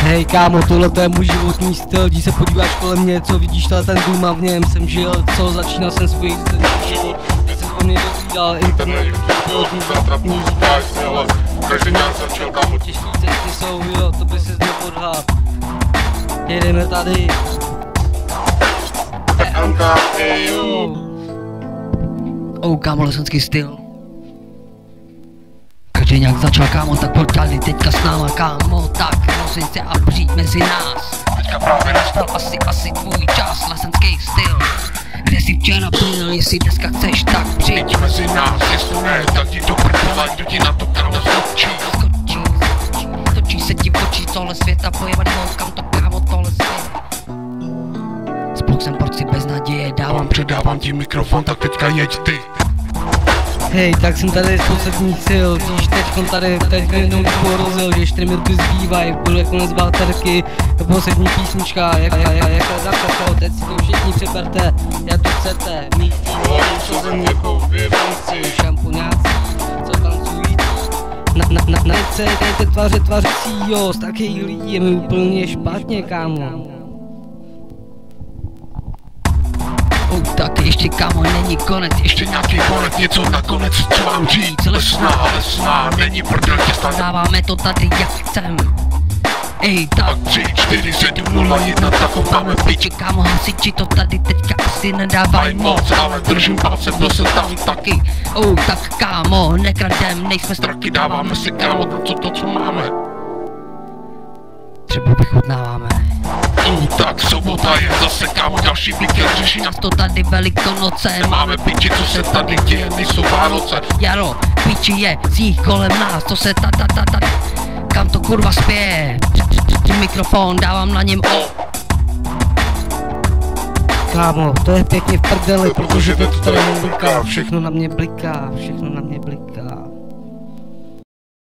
Hej kámo, tohle to je můj životní styl, když se podíváš kolem mě, co vidíš, ten dům a v něm jsem žil, co začínal jsem svůj život, teď jsem po mě dozvídal, internet, životní zátrapný, říkáš si, ale každý nějak začal, kámo, těžký cesty jsou, jo, to by ses nepodhad, jedeme tady, kámo, lesenský styl. Každý nějak začal, kámo, tak pojď tady teďka s náma, kámo, tak nosit se a přijď mezi nás. Teďka právě nastal asi tvůj čas, lesenský styl. Kde jsi včera byl, jestli dneska chceš, tak přijď mezi nás, jestli ne, tak ti to prdele, kdo ti na to kámo skočí. Točí se ti v očí, tohle světa, pojebaný kam to kámo, tohle svět. Spolk jsem porci bez naděje, předávám ti mikrofon, tak teďka jeď ty. Hej, tak jsem tady z posledních sil, když teďka jednou porozil, že 4 minuty zbývají, bude konec baterky, poslední písnička, jak zakopal, teď si to všichni přeberte, jak to chcete, mít co jsem jako vědomci, šampoňáci, co tancují, na dejte tvařecí, jo, z takových lidí je mi úplně špatně, kámo. Tak ještě kámo, není konec, ještě nějaký konec, něco nakonec, co vám říct, lesná, není prdel tě stane. Dáváme to tady jak chcem. Ej, tak 3, 4, 7, 0, 1, tak máme piči. Kámo, hasiči to tady teďka asi nedávají moc, ale držím palce, byl jsem tam taky. Tak kámo, nekradem, nejsme straky, dáváme si kámo to, co máme. Třeba vychutnáváme. Tak sobota je zase kámo, další víkend, řeší nás to tady Velikonoce. Máme piči, co se tady děje, nejsou Vánoce. Jaro, piči je z jich kolem nás, co se kam to kurva spěje. Mikrofon, dávám na něm Kámo, to je pěkně v prdeli, protože to tady bliká, všechno na mě bliká, všechno na mě bliká.